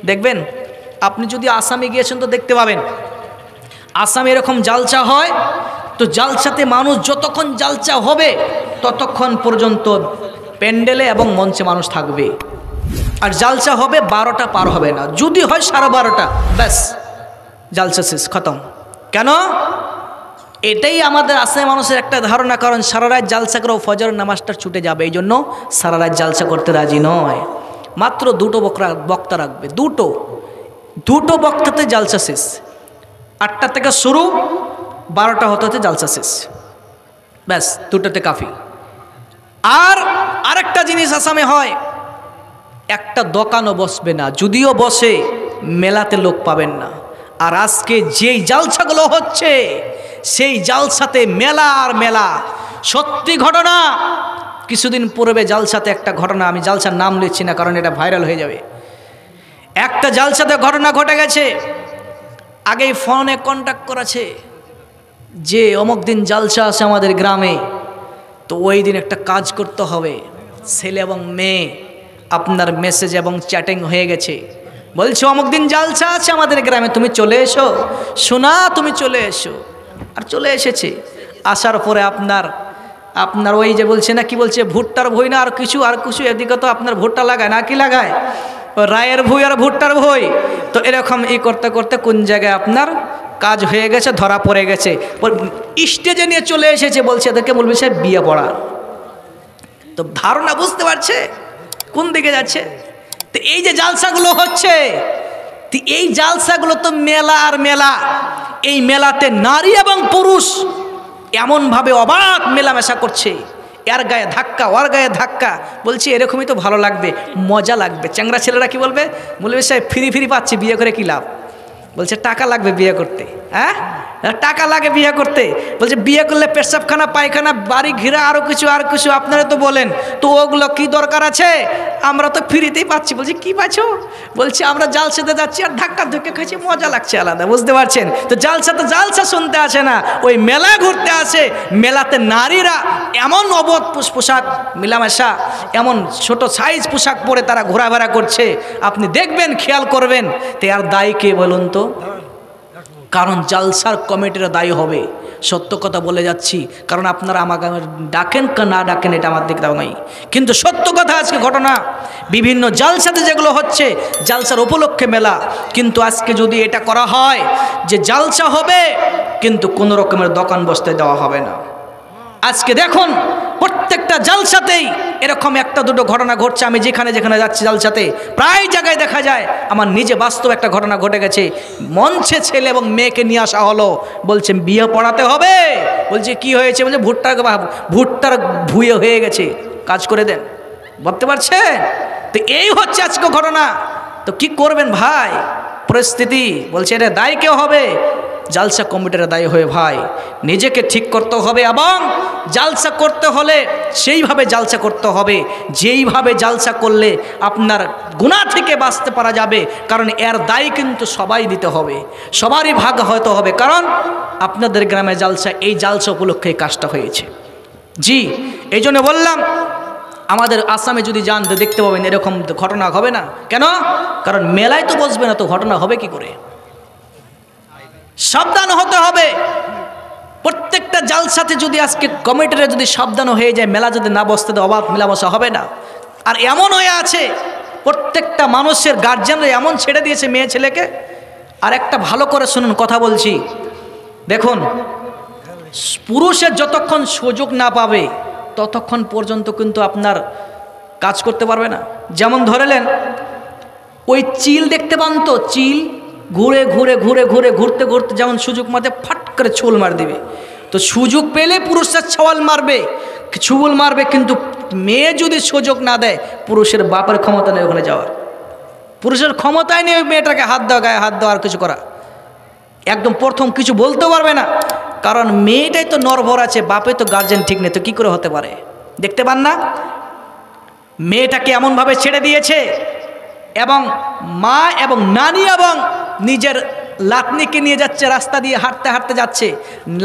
দেখবেন আপনি যদি আসামে গিয়েছেন তো দেখতে পাবেন আসামে এরকম জালসা হয়, তো জালসাতে মানুষ যতক্ষণ জালসা হবে ততক্ষণ পর্যন্ত প্যান্ডেলে এবং মঞ্চে মানুষ থাকবে। আর জালসা হবে 12টা পার হবে না, যদি হয় 12:30, ব্যাস জালসা শেষ, খতম। কেন? এটাই আমাদের আসামে মানুষের একটা ধারণা, কারণ সারা রাত জালসা করে ফজর নামাজটা ছুটে যাবে, এই জন্য সারা রাত জালসা করতে রাজি নয়। মাত্র 2টো বক্তা রাখবে, দুটো বক্তাতে জালসা শেষ। 8টা থেকে শুরু, 12টা হতে হতে জালসা শেষ, ব্যাস 2টোতে কাফি। আর আরেকটা জিনিস আসামে হয়, একটা দোকানও বসবে না, যদিও বসে মেলাতে লোক পাবেন না। আর আজকে যেই জালসাগুলো হচ্ছে সেই জালসাতে মেলা আর মেলা, সত্যি ঘটনা। কিছুদিন পূর্বে জালসাতে একটা ঘটনা, আমি জালসার নাম নিচ্ছি না কারণ এটা ভাইরাল হয়ে যাবে। একটা জালসাতে ঘটনা ঘটে গেছে, আগেই ফোনে কন্ট্যাক্ট করেছে যে অমুক দিন জালসা আছে আমাদের গ্রামে, তো ওই দিন একটা কাজ করতে হবে। ছেলে এবং মেয়ে আপনার মেসেজ এবং চ্যাটিং হয়ে গেছে, বলছে অমুক দিন জালসা আছে আমাদের গ্রামে, তুমি চলে এসো, শোনা তুমি চলে এসো। আর চলে এসেছে। আসার পরে আপনার ওই যে বলছে না, কি বলছে, ভুট্টার ভুই না আর কিছু এদিকে তো আপনার ভুট্টা লাগায় না, কি লাগায়, রায়ের ভুই আর ভুট্টার ভুই। তো এরকম করতে করতে কোন জায়গায় আপনার কাজ হয়ে গেছে, ধরা পড়ে গেছে, স্টেজে নিয়ে চলে এসেছে, বলছে এদেরকে বলবে সে বিয়ে পড়া। তো ধারণা বুঝতে পারছে কোন দিকে যাচ্ছে। তো এই যে জালসাগুলো হচ্ছে, তো এই জালসাগুলো তো মেলা আর মেলা। এই মেলাতে নারী এবং পুরুষ এমনভাবে অবাক মেলামেশা করছে, এর গায়ে ধাক্কা ওর গায়ে ধাক্কা, বলছি এরকমই তো ভালো লাগবে, মজা লাগবে। চ্যাংরা ছেলেরা কি বলবে, সাহেব ফ্রি পাচ্ছি, বিয়ে করে কি লাভ? বলছে টাকা লাগবে বিয়ে করতে। হ্যাঁ, টাকা লাগে বিয়ে করতে। বলছে বিয়ে করলে পেশাবখানা পায়খানা বাড়ি ঘিরা আরও কিছু আপনারা তো বলেন, তো ওগুলো কি দরকার আছে, আমরা তো ফ্রিতেই পাচ্ছি। বলছি কি পাচ্ছ? বলছি আমরা জালসাতে যাচ্ছি আর ধাক্কা ধুক্কে খাচ্ছি, মজা লাগছে আলাদা, বুঝতে পারছেন? তো জালসা শুনতে আসে না, ওই মেলা ঘুরতে আসে। মেলাতে নারীরা এমন অবধ পোশাক মেলামেশা, এমন ছোট সাইজ পোশাক পরে তারা ঘোরাফেরা করছে, আপনি দেখবেন, খেয়াল করবেন। তো আর দায়ী কে বলুন তো? কারণ জালসার কমিটিরা দায়ী হবে। সত্য কথা বলে যাচ্ছি, কারণ আপনারা আমাকে ডাকেন না ডাকেন এটা আমার দিক দাও নাই, কিন্তু সত্য কথা আজকে ঘটনা বিভিন্ন জালসাতে যেগুলো হচ্ছে, জালসার উপলক্ষে মেলা, কিন্তু আজকে যদি এটা করা হয় যে জালসা হবে কিন্তু কোনো রকমের দোকান বসতে দেওয়া হবে না। আজকে দেখুন প্রত্যেকটা জালসাতেই এরকম একটা দুটো ঘটনা ঘটছে। আমি যেখানে যাচ্ছি জালসাতে প্রায় জায়গায় দেখা যায়, আমার নিজে বাস্তব একটা ঘটনা ঘটে গেছে। মঞ্চে ছেলে এবং মেয়েকে নিয়ে আসা হলো, বলছে বিয়ে পড়াতে হবে। বলছে কি হয়েছে? বলছে ভুট্টার ভুয়ে হয়ে গেছে, কাজ করে দেন। ভাবতে পারছেন? তো এই হচ্ছে আজকে ঘটনা। তো কি করবেন ভাই, পরিস্থিতি বলছে এটা দায়ী কেউ হবে, জালসা কমিটির দায়ী হয়ে ভাই নিজেকে ঠিক করতে হবে, এবং জালসা করতে হলে সেইভাবে জালসা করতে হবে যেইভাবে জালসা করলে আপনার গুনাহ থেকে বাঁচতে পারা যাবে। কারণ এর দায়ী কিন্তু সবাই দিতে হবে, সবারই ভাগ হতে হবে। কারণ আপনাদের গ্রামে জালসা, এই জালসা উপলক্ষে কাজটা হয়েছে। জি, এই জন্য বললাম আমাদের আসামে যদি যান তো দেখতে পাবেন এরকম ঘটনা হবে না। কেন? কারণ মেলায় তো বসবে না, তো ঘটনা হবে কি করে? সাবধান হতে হবে। প্রত্যেকটা জালসাতে যদি আজকে কমিটিরা যদি সাবধান হয়ে যায়, মেলা যদি না বসতে দেয়, অবাধ মেলামেশা হবে না। আর এমন হয়ে আছে প্রত্যেকটা মানুষের গার্জিয়ানরা এমন ছেড়ে দিয়েছে মেয়ে ছেলেকে। আর একটা ভালো করে শুনুন, কথা বলছি, দেখুন পুরুষের যতক্ষণ সুযোগ না পাবে ততক্ষণ পর্যন্ত কিন্তু আপনার কাজ করতে পারবে না। যেমন ধরেলেন ওই চিল দেখতে পান তো, চিল ঘুরে ঘুরতে যেমন সুযোগ মাঝে ফাট করে ছুল মার দিবে, তো সুযোগ পেলে পুরুষরা ছুবল মারবে, কিন্তু মেয়ে যদি সুযোগ না দেয়, পুরুষের বাপের ক্ষমতা নেই ওখানে যাওয়ার, পুরুষের ক্ষমতায় নেই মেয়েটাকে হাত দেওয়া, গায়ে হাত দেওয়া আর কিছু করা। একদম প্রথম কিছু বলতেও পারবে না, কারণ মেয়েটাই তো নরভর আছে, বাপে তো গার্জেন ঠিক নেই, তো কী করে হতে পারে? দেখতে পান না মেয়েটাকে এমনভাবে ছেড়ে দিয়েছে, এবং মা এবং নানি এবং নিজের লাতনিকে নিয়ে যাচ্ছে, রাস্তা দিয়ে হাঁটতে হাঁটতে যাচ্ছে,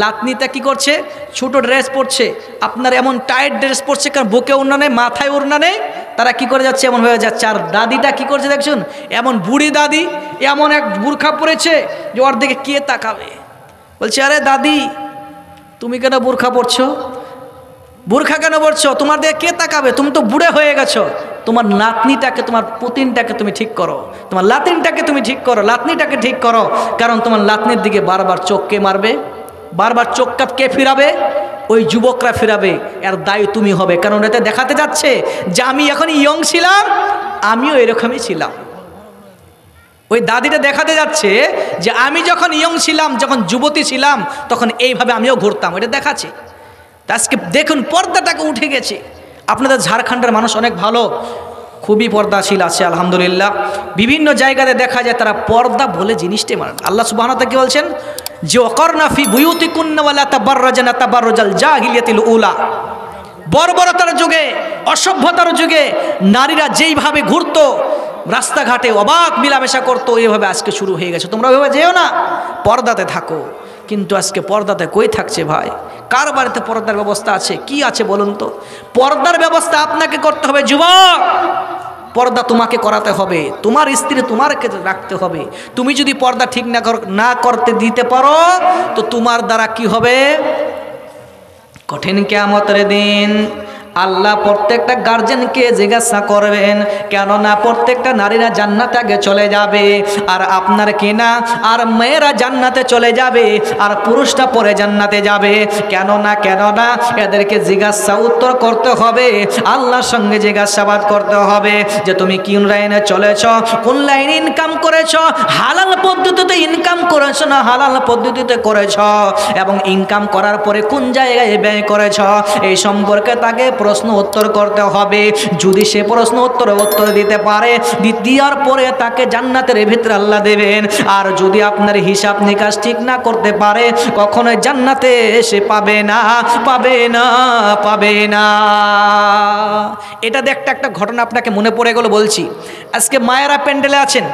লাতনিটা কি করছে, ছোটো ড্রেস পরছে, আপনার এমন টাইট ড্রেস পরছে, কারণ বুকে ওড়না নেই, মাথায় ওড়না নেই, তারা কি করে যাচ্ছে, এমন হয়ে যাচ্ছে। আর দাদিটা কি করছে দেখছেন, এমন বুড়ি দাদি, এমন এক বুরখা পরেছে যে ওর দিকে কে তাকাবে। বলছে, আরে দাদি তুমি কেন বুরখা পরছো, বুরখা কেন পরছো, তোমার দিকে কে তাকাবে, তুমি তো বুড়ে হয়ে গেছো, তোমার নাতনিটাকে, তোমার পুতিনটাকে তুমি ঠিক করো, তোমার লাতিনটাকে তুমি ঠিক করো, লাতনিটাকে ঠিক করো, কারণ তোমার লাতনির দিকে বারবার চোখ কে মারবে, বারবার চোখ কাপ কে ফিরাবে, ওই যুবকরা ফিরাবে, এর দায়ী তুমি হবে। কারণ এতে দেখাতে যাচ্ছে যে আমি এখন ইয়ং ছিলাম, আমিও এরকমই ছিলাম। ওই দাদিটা দেখাতে যাচ্ছে যে আমি যখন ইয়ং ছিলাম, যখন যুবতী ছিলাম, তখন এইভাবে আমিও ঘুরতাম, এটা দেখাচ্ছে। আজকে দেখুন পর্দাটাকে উঠে গেছে। আপনাদের ঝাড়খণ্ডের মানুষ অনেক ভালো, খুবই পর্দাশীল আছে আলহামদুলিল্লাহ। বিভিন্ন জায়গাতে দেখা যায় তারা পর্দা বলে জিনিসটাই মানে। আল্লাহ সুবহানাহু ওয়া তাআলা কি বলছেন, যে ওয়াকারনা ফি বুয়ুতিকুন্না ওয়ালা তাবাররাজনা তাবাররুজাল জাহিলিয়াতিল উলা। বর্বরতার যুগে, অসভ্যতার যুগে নারীরা যেইভাবে ঘুরতো রাস্তাঘাটে, অবাক মিলামেশা করতো, এইভাবে আজকে শুরু হয়ে গেছে। তোমরা ওইভাবে যেও না, পর্দাতে থাকো। কিন্তু আজকে পর্দাতে কই থাকছে ভাই? কার বাড়িতে পর্দার ব্যবস্থা আছে? কি আছে বলুন তো? পর্দার ব্যবস্থা আপনাকে করতে হবে যুবক, পর্দা তোমাকে করাতে হবে, তোমার স্ত্রী তোমারকে রাখতে হবে। তুমি যদি পর্দা ঠিক না করতে দিতে পারো, তো তোমার দ্বারা কি হবে? কঠিন কিয়ামতের দিন আল্লাহ প্রত্যেকটা গার্জেনকে জিজ্ঞাসা করবেন, কেননা প্রত্যেকটা নারীরা জান্নাতে আগে চলে যাবে, আর আপনার কিনা আর মেয়েরা জান্নাতে চলে যাবে, আর পুরুষটা পরে জান্নাতে যাবে। কেননা এদেরকে জিজ্ঞাসা উত্তর করতে হবে, আল্লাহর সঙ্গে জিজ্ঞাসাবাদ করতে হবে যে তুমি কোন লাইনে চলেছ, কোন লাইনে ইনকাম করেছ, হালাল পদ্ধতিতে ইনকাম করেছ না হালাল পদ্ধতিতে করেছ, এবং ইনকাম করার পরে কোন জায়গায় ব্যয় করেছ, এই সম্পর্কে তাকে প্রশ্ন উত্তর করতে হবে। যদি সে প্রশ্ন উত্তর দিতে পারে, দেওয়ার পরে তাকে জান্নাতের ভিতরে আল্লাহ দেবেন। আর যদি আপনার হিসাব নিকাশ ঠিক না করতে পারে, কখনোই জান্নাতে সে পাবে না, পাবে না, পাবে না। এটা দেখতে একটা ঘটনা আপনাকে মনে পড়ে গেল, বলছি। আজকে মায়েরা প্যান্ডেলে আছেন,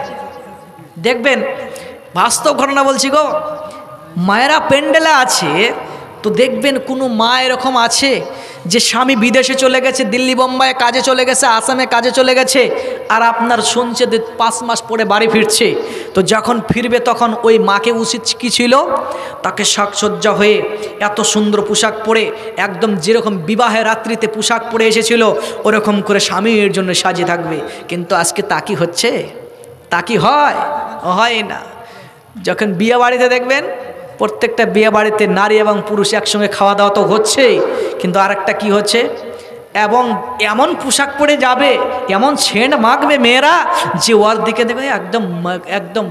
দেখবেন বাস্তব ঘটনা বলছি গো, মায়েরা প্যান্ডেলে আছে, তো দেখবেন কোনো মা এরকম আছে যে স্বামী বিদেশে চলে গেছে, দিল্লি বোম্বাইয়ে কাজে চলে গেছে, আসামে কাজে চলে গেছে, আর আপনার শুনছে যে 5 মাস পরে বাড়ি ফিরছে। তো যখন ফিরবে তখন ওই মাকে উচিত কী ছিল, তাকে সাজসজ্জা হয়ে এত সুন্দর পোশাক পরে, একদম যেরকম বিবাহের রাত্রিতে পোশাক পরে এসেছিল ওরকম করে স্বামীর জন্য সাজিয়ে থাকবে। কিন্তু আজকে তা কি হচ্ছে? তা কি হয়? হয় না। যখন বিয়ে বাড়িতে দেখবেন, প্রত্যেকটা বিয়ে বাড়িতে নারী এবং পুরুষ একসঙ্গে খাওয়া দাওয়া তো হচ্ছেই, কিন্তু আরেকটা কি হচ্ছে, এবং এমন পোশাক পরে যাবে, এমন সেন্ট মাখবে মেয়েরা যে ওর দিকে দেখবে একদম একদম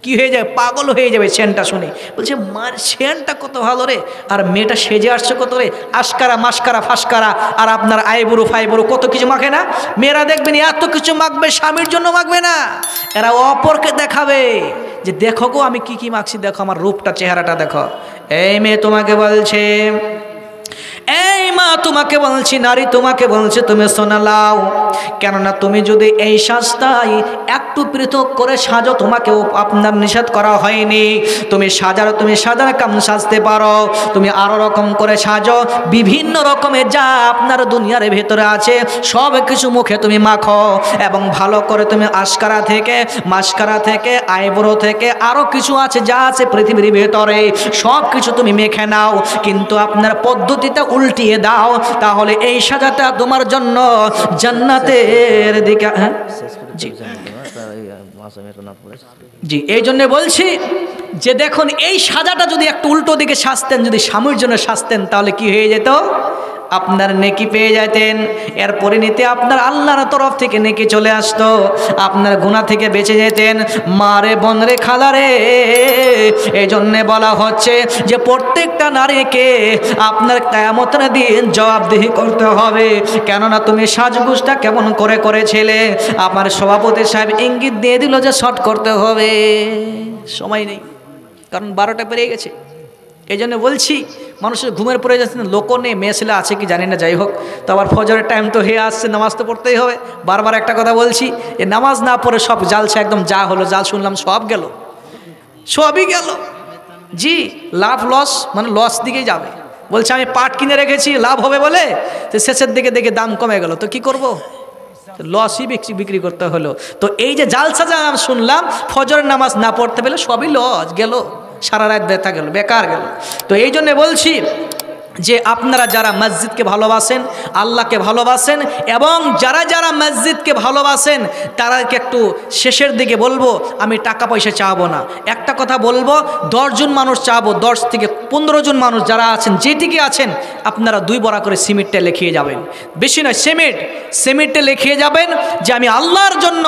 কি হয়ে যাবে, পাগল হয়ে যাবে সেন্টটা শুনে। বলছে মার সেন্টটা কত ভালো রে, আর মেয়েটা সেজে আসছে কত রে, আশকারা মাস্কারা ফাস্কারা, আর আপনার আইবুড়ো ফাইবুড়ো কত কিছু মাখে না মেয়েরা, দেখবেন এত কিছু মাখবে, স্বামীর জন্য মাখবে না, এরা অপরকে দেখাবে যে দেখো গো আমি কি কি মাখছি, দেখো আমার রূপটা, চেহারাটা দেখো। এই মেয়ে তোমাকে বলছে, এই মা তোমাকে বলছি, নারী তোমাকে বলছে, তুমি শোনা লাও, কেননা তুমি যদি এই সাজটাই একটু পৃথক করে সাজো, তোমাকেও আপনার নিষেধ করা হয়নি, তুমি সাজার কাম সাজতে পারো, তুমি আরো রকম করে সাজো, বিভিন্ন রকমের যা আপনার দুনিয়ার ভেতরে আছে সব কিছু মুখে তুমি মাখো, এবং ভালো করে তুমি আশকারা থেকে, মাস্কারা থেকে, আইব্রো থেকে, আরো কিছু আছে যা আছে পৃথিবীর ভেতরে সব কিছু তুমি মেখে নাও, কিন্তু আপনার পদ্ধতিটা উল্টিয়ে দাও, তাহলে এই সাজাটা তোমার জন্য জান্নাতের দিকে। হ্যাঁ জি, এই জন্য বলছি যে দেখুন এই সাজাটা যদি একটু উল্টো দিকে সাজতেন, যদি স্বামীর জন্য সাজতেন, তাহলে কি হয়ে যেত, আপনার নেকি পেয়ে যেতেন, এর পরিণতি আপনার আল্লাহর তরফ থেকে নেকি চলে আসতো, আপনার গুনাহ থেকে বেঁচে যেতেন। মারে বোনরে খালারে, এই জন্যে বলা হচ্ছে যে প্রত্যেকটা নারীকে আপনার কিয়ামতের দিন জবাবদিহি করতে হবে, কেননা তুমি সাজগোজটা কেমন করে করেছিলে। আমার সভাপতি সাহেব ইঙ্গিত দিয়ে দিল যে শর্ট করতে হবে, সময় নেই, কারণ 12টা পেরিয়ে গেছে। এই জন্য বলছি মানুষের ঘুমের পরে যাচ্ছে, লোকও নেই, মেয়েছেলে আছে কি জানি না, যাই হোক, তো আবার ফজরের টাইম তো হয়ে আসছে, নামাজ তো পড়তেই হবে। বারবার একটা কথা বলছি, যে নামাজ না পড়ে সব জালসা একদম যা হলো, জাল শুনলাম সব গেল। সবই গেল। জি, লাভ লস, মানে লস দিকেই যাবে। বলছে আমি পাট কিনে রেখেছি লাভ হবে বলে, তো শেষের দিকে দেখে দাম কমে গেল, তো কি করব, লসই বিক্রি করতে হলো। তো এই যে জালসা যা শুনলাম, ফজরের নামাজ না পড়তে পেলে সবই লস গেল, সারা রাত ব্যথা গেল, বেকার গেল। তো এই জন্যে বলছি যে আপনারা যারা মসজিদকে ভালোবাসেন, আল্লাহকে ভালোবাসেন, এবং যারা যারা মসজিদকে ভালোবাসেন তারাকে একটু শেষের দিকে বলবো, আমি টাকা পয়সা চাবো না, একটা কথা বলবো, 10 জন মানুষ চাবো, 10 থেকে 15 জন মানুষ যারা আছেন, যেটিকে আছেন, আপনারা 2 বড়া করে সিমেন্টটা লিখিয়ে যাবেন, বেশি নয়, সিমেন্টে লিখিয়ে যাবেন যে আমি আল্লাহর জন্য,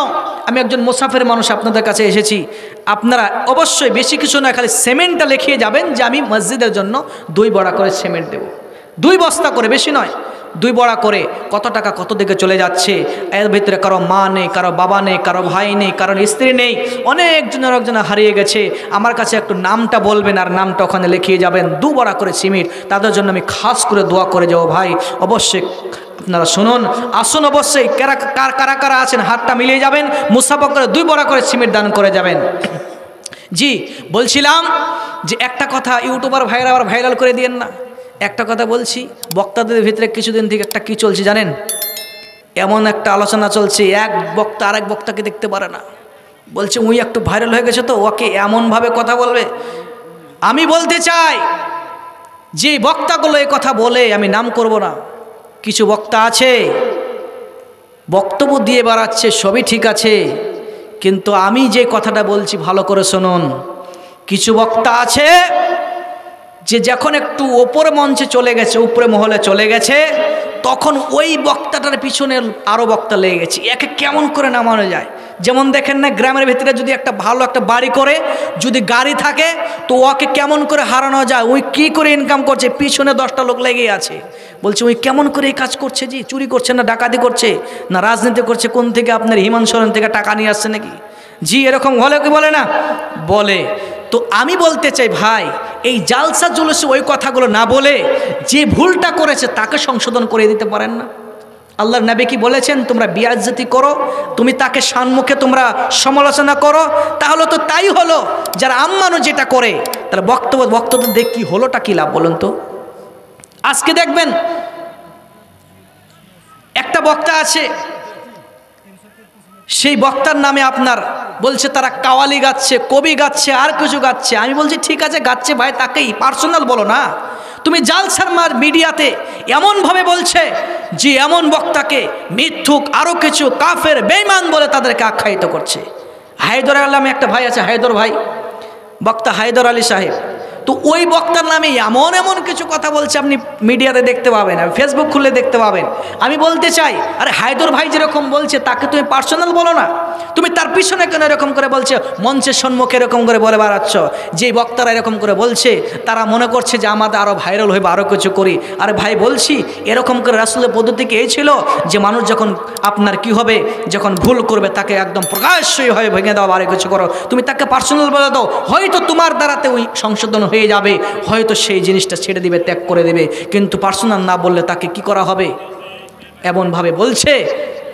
আমি একজন মুসাফির মানুষ আপনাদের কাছে এসেছি। আপনারা অবশ্যই বেশি কিছু না, খালি সিমেন্টটা লিখিয়ে যাবেন যে আমি মসজিদের জন্য 2 বড়া করে সিমেন্ট দেব, 2 বস্তা করে, বেশি নয়, 2 বড়া করে। কত টাকা কত দিকে চলে যাচ্ছে, এর ভিতরে কারো মা নেই, কারো বাবা নেই, কারো ভাই নেই, কারো স্ত্রী নেই, অনেকজনের একজন হারিয়ে গেছে। আমার কাছে একটু নামটা বলবেন আর নামটা ওখানে লিখিয়ে যাবেন, 2 বড়া করে সিমেন্ট, তাদের জন্য আমি খাস করে দোয়া করে যাবো। ভাই অবশ্যই আপনারা শুনুন, আসুন, অবশ্যই কারা কারা আছেন হাতটা মিলিয়ে যাবেন, মুসাফা করে 2 বড়া করে সিমেন্ট দান করে যাবেন। জি, বলছিলাম যে একটা কথা ইউটিউবার ভাইরা আবার ভাইরাল করে দিয়েন না। একটা কথা বলছি, বক্তাদের ভিতরে কিছুদিন থেকে একটা কি চলছে জানেন, এমন একটা আলোচনা চলছে, এক বক্তা আরেক বক্তাকে দেখতে পারে না, বলছে উই একটু ভাইরাল হয়ে গেছে তো ওকে এমনভাবে কথা বলবে। আমি বলতে চাই যে বক্তাগুলো এই কথা বলে, আমি নাম করব না, কিছু বক্তা আছে বক্তব্য দিয়ে বেড়াচ্ছে, সবই ঠিক আছে, কিন্তু আমি যে কথাটা বলছি ভালো করে শুনুন। কিছু বক্তা আছে যে যখন একটু ওপর মঞ্চে চলে গেছে, উপরে মহলে চলে গেছে, তখন ওই বক্তাটার পিছনে আরও বক্তা লেগে গেছে, একে কেমন করে নামানো যায়। যেমন দেখেন না, গ্রামের ভিতরে যদি একটা ভালো একটা বাড়ি করে, যদি গাড়ি থাকে, তো ওকে কেমন করে হারানো যায়, ওই কী করে ইনকাম করছে, পিছনে 10টা লোক লেগেই আছে, বলছে ওই কেমন করে এই কাজ করছে, জি চুরি করছে না ডাকাতি করছে না রাজনীতি করছে, কোন থেকে আপনার হিমান সোরেন থেকে টাকা নিয়ে আসছে নাকি, জি এরকম হলে কি বলে না বলে। তো আমি বলতে চাই ভাই, এই জালসা জুলুসে ওই কথাগুলো না বলে যে ভুলটা করেছে তাকে সংশোধন করে দিতে পারেন না। আল্লাহর নবী কি বলেছেন, তোমরা বিয়াজ্জতি করো, তুমি তাকে সম্মুখে তোমরা সমালোচনা করো, তাহলে তো তাই হলো। যারা আম্মানো যেটা করে, তাহলে বক্তব্য দেখ কি হলোটা কি লাভ বলুন তো। আজকে দেখবেন একটা বক্তা আছে, সেই বক্তার নামে আপনার বলছে তারা কাওয়ালি গাচ্ছে, কবি গাচ্ছে, আর কিছু গাচ্ছে। আমি বলছি ঠিক আছে গাচ্ছে ভাই, তাকেই পার্সোনাল বলো না। তুমি জালসার মিডিয়াতে এমনভাবে বলছে যে এমন বক্তাকে মিথ্যুক, আরও কিছু কাফের, বেঈমান বলে তাদেরকে আখ্যায়িত করছে। হায়দর আলম একটা ভাই আছে, হায়দর ভাই, বক্তা হায়দর আলী সাহেব, তো ওই বক্তার নামে এমন এমন কিছু কথা বলছে, আপনি মিডিয়াতে দেখতে পাবেন, ফেসবুক খুললে দেখতে পাবেন। আমি বলতে চাই, আরে হায়দর ভাই যেরকম বলছে তাকে তুমি পার্সোনাল বলো না, তুমি তার পিছনে কেন এরকম করে বলছে, মঞ্চের সম্মুখে এরকম করে বলে বেড়াচ্ছ। যে বক্তারা এরকম করে বলছে তারা মনে করছে যে আমাদের আরও ভাইরাল হইবে, আরও কিছু করি। আরে ভাই বলছি, এরকম করে রাসূলের পদ্ধতি কি এই ছিল যে মানুষ যখন আপনার কি হবে, যখন ভুল করবে তাকে একদম প্রকাশ্যই হয়ে ভেঙে দাও, আরও কিছু করো, তুমি তাকে পার্সোনাল বলে দাও, হয়তো তোমার দ্বারাতে ওই সংশোধন হয়ে যাবে, হয়তো সেই জিনিসটা ছেড়ে দিবে, ত্যাগ করে দেবে, কিন্তু পার্সোনাল না বললে তাকে কি করা হবে। এমনভাবে বলছে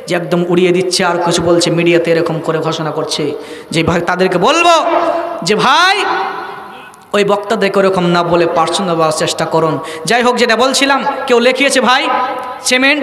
যে একদম উড়িয়ে দিচ্ছে, আর কিছু বলছে, মিডিয়াতে এরকম করে ঘোষণা করছে। যে ভাই তাদেরকে বলবো যে ভাই ওই বক্তাদেরকে ওরকম না বলে পার্সোনাল বলার চেষ্টা করুন। যাই হোক, যেটা বলছিলাম, কেউ লিখিয়েছে ভাই সিমেন্ট